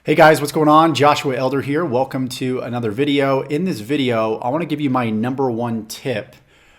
Hey guys, what's going on? Joshua Elder here. Welcome to another video. In this video, I want to give you my number one tip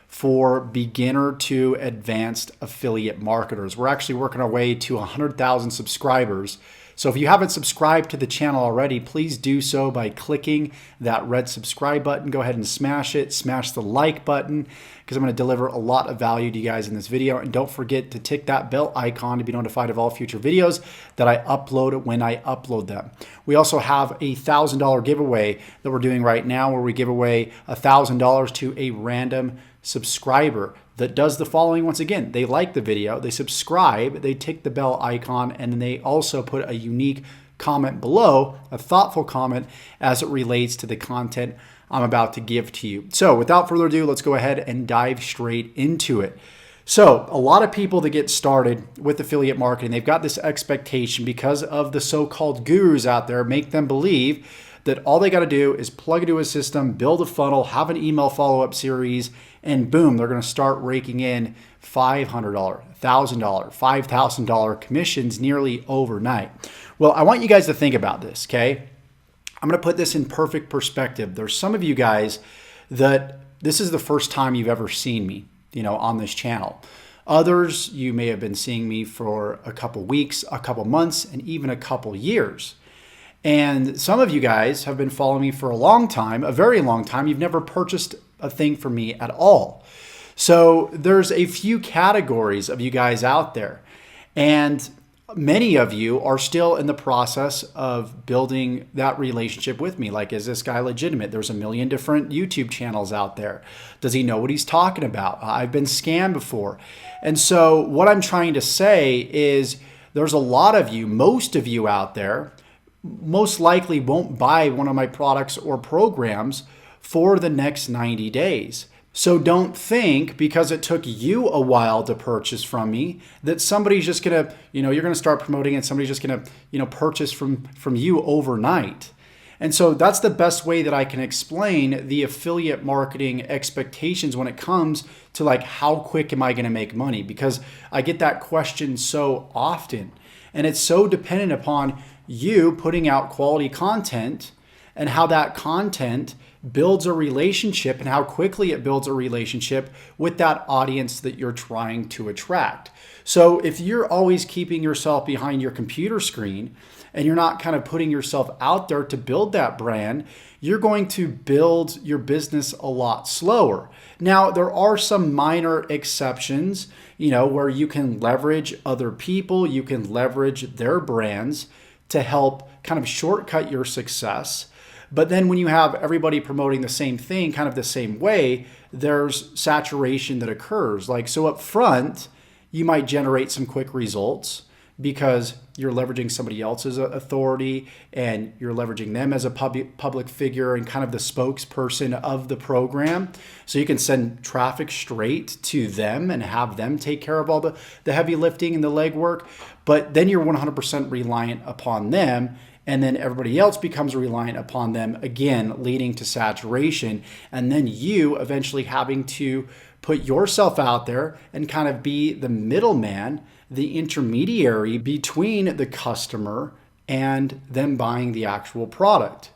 for beginner to advanced affiliate marketers. We're actually working our way to 100,000 subscribers. So if you haven't subscribed to the channel already, please do so by clicking that red subscribe button. Go ahead and smash it. Smash the like button because I'm going to deliver a lot of value to you guys in this video. And don't forget to tick that bell icon to be notified of all future videos that I upload when I upload them. We also have a $1,000 giveaway that we're doing right now where we give away $1,000 to a random subscriber that does the following. Once again, they like the video, they subscribe, they tick the bell icon, and then they also put a unique comment below, a thoughtful comment as it relates to the content I'm about to give to you. So without further ado, let's go ahead and dive straight into it. So a lot of people that get started with affiliate marketing, they've got this expectation because of the so-called gurus out there make them believe that all they got to do is plug into a system, build a funnel, have an email follow-up series, and boom, they're going to start raking in $500, $1,000, $5,000 commissions nearly overnight. Well, I want you guys to think about this, okay? I'm going to put this in perfect perspective. There's some of you guys that this is the first time you've ever seen me, on this channel. Others, you may have been seeing me for a couple weeks, a couple months, and even a couple years. And some of you guys have been following me for a long time, a very long time. You've never purchased a thing from me at all. So there's a few categories of you guys out there. And many of you are still in the process of building that relationship with me. Like, is this guy legitimate? There's a million different YouTube channels out there. Does he know what he's talking about? I've been scammed before. And so what I'm trying to say is there's a lot of you, most of you out there, most likely won't buy one of my products or programs for the next 90 days. So don't think because it took you a while to purchase from me that somebody's just gonna, you're gonna start promoting and somebody's just gonna, purchase from you overnight. And so that's the best way that I can explain the affiliate marketing expectations when it comes to like, how quick am I gonna make money? Because I get that question so often and it's so dependent upon you putting out quality content and how that content builds a relationship and how quickly it builds a relationship with that audience that you're trying to attract. So if you're always keeping yourself behind your computer screen and you're not kind of putting yourself out there to build that brand, you're going to build your business a lot slower. Now, there are some minor exceptions, where you can leverage other people, you can leverage their brands to help kind of shortcut your success. But then when you have everybody promoting the same thing, kind of the same way, there's saturation that occurs. So up front, you might generate some quick results because you're leveraging somebody else's authority and you're leveraging them as a public figure and kind of the spokesperson of the program. So you can send traffic straight to them and have them take care of all the heavy lifting and the legwork. But then you're 100% reliant upon them. And then everybody else becomes reliant upon them, again, leading to saturation. And then you eventually having to put yourself out there and kind of be the middleman, the intermediary between the customer and them buying the actual product.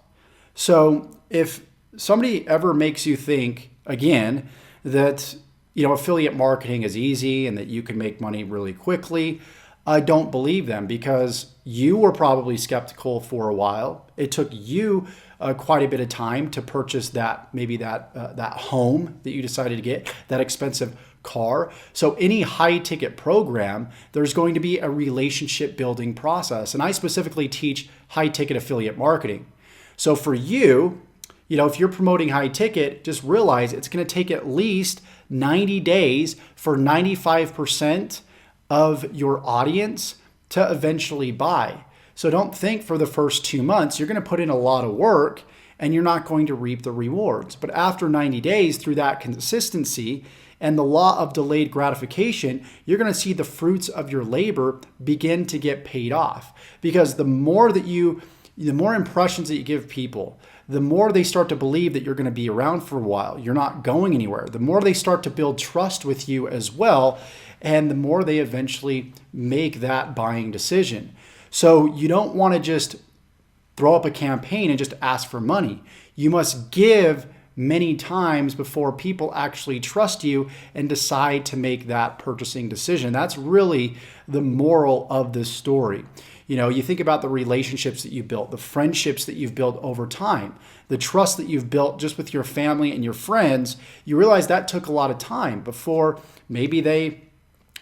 So if somebody ever makes you think, again, that affiliate marketing is easy and that you can make money really quickly, I don't believe them because you were probably skeptical for a while. It took you quite a bit of time to purchase that home that you decided to get, that expensive car. So any high ticket program, there's going to be a relationship building process. And I specifically teach high ticket affiliate marketing. So for you, if you're promoting high ticket, just realize it's going to take at least 90 days for 95% of your audience to eventually buy. So don't think for the first 2 months, you're going to put in a lot of work and you're not going to reap the rewards. But after 90 days, through that consistency and the law of delayed gratification, you're going to see the fruits of your labor begin to get paid off. Because the more impressions that you give people, the more they start to believe that you're going to be around for a while, you're not going anywhere, the more they start to build trust with you as well, and the more they eventually make that buying decision. So you don't want to just throw up a campaign and just ask for money. You must give many times before people actually trust you and decide to make that purchasing decision. That's really the moral of this story. You know, you think about the relationships that you built, the friendships that you've built over time, the trust that you've built just with your family and your friends. You realize that took a lot of time before maybe they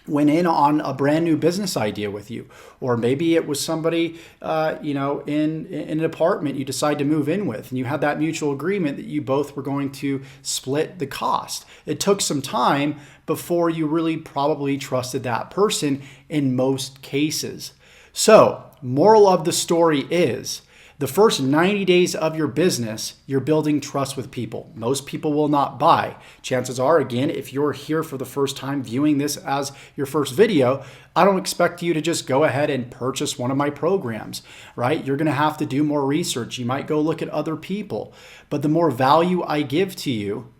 went in on a brand new business idea with you, or maybe it was somebody, in an apartment you decide to move in with, and you had that mutual agreement that you both were going to split the cost. It took some time before you really probably trusted that person in most cases. So, moral of the story is, the first 90 days of your business, you're building trust with people. Most people will not buy. Chances are, again, if you're here for the first time viewing this as your first video, I don't expect you to just go ahead and purchase one of my programs, right? You're gonna have to do more research. You might go look at other people. But the more value I give to you,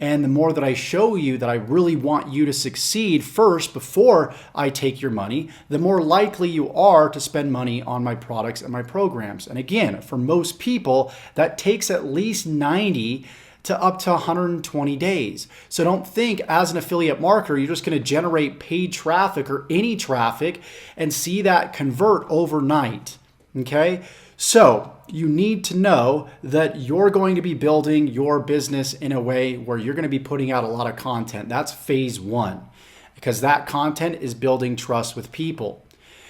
and the more that I show you that I really want you to succeed first before I take your money, the more likely you are to spend money on my products and my programs. And again, for most people, that takes at least 90 to up to 120 days. So don't think as an affiliate marketer, you're just gonna generate paid traffic or any traffic and see that convert overnight, okay? So you need to know that you're going to be building your business in a way where you're going to be putting out a lot of content. That's phase one, because that content is building trust with people.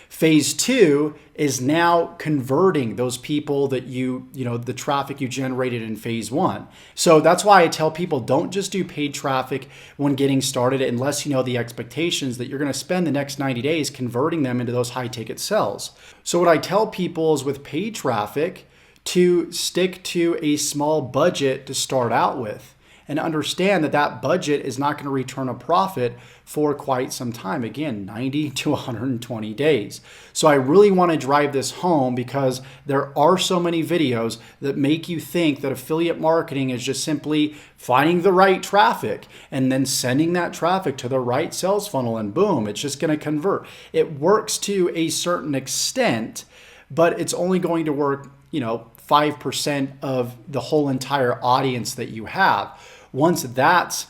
Phase two is now converting those people that the traffic you generated in phase one. So that's why I tell people, don't just do paid traffic when getting started unless you know the expectations that you're going to spend the next 90 days converting them into those high ticket sales. So what I tell people is with paid traffic to stick to a small budget to start out with, and understand that that budget is not going to return a profit for quite some time. Again, 90 to 120 days. So I really want to drive this home because there are so many videos that make you think that affiliate marketing is just simply finding the right traffic and then sending that traffic to the right sales funnel and boom, it's just going to convert. It works to a certain extent, but it's only going to work, 5% of the whole entire audience that you have. Once that's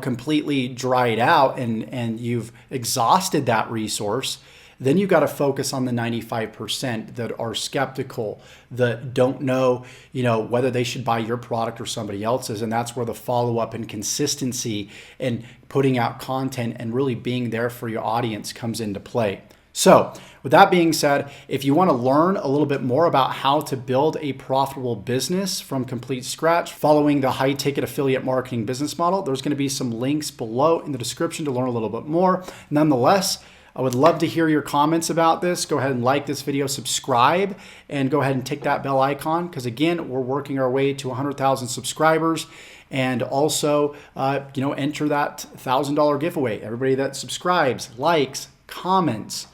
completely dried out and you've exhausted that resource, then you got to focus on the 95% that are skeptical, that don't know, whether they should buy your product or somebody else's. And that's where the follow-up and consistency and putting out content and really being there for your audience comes into play. So with that being said, if you want to learn a little bit more about how to build a profitable business from complete scratch following the high ticket affiliate marketing business model, there's going to be some links below in the description to learn a little bit more. Nonetheless, I would love to hear your comments about this. Go ahead and like this video, subscribe, and go ahead and tick that bell icon, because again, we're working our way to 100,000 subscribers. And also, enter that $1,000 giveaway. Everybody that subscribes, likes, comments,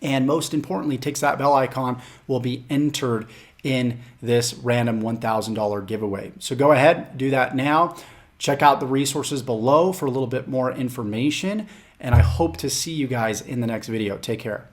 and most importantly, takes that bell icon will be entered in this random $1,000 giveaway. So go ahead, do that now. Check out the resources below for a little bit more information. And I hope to see you guys in the next video. Take care.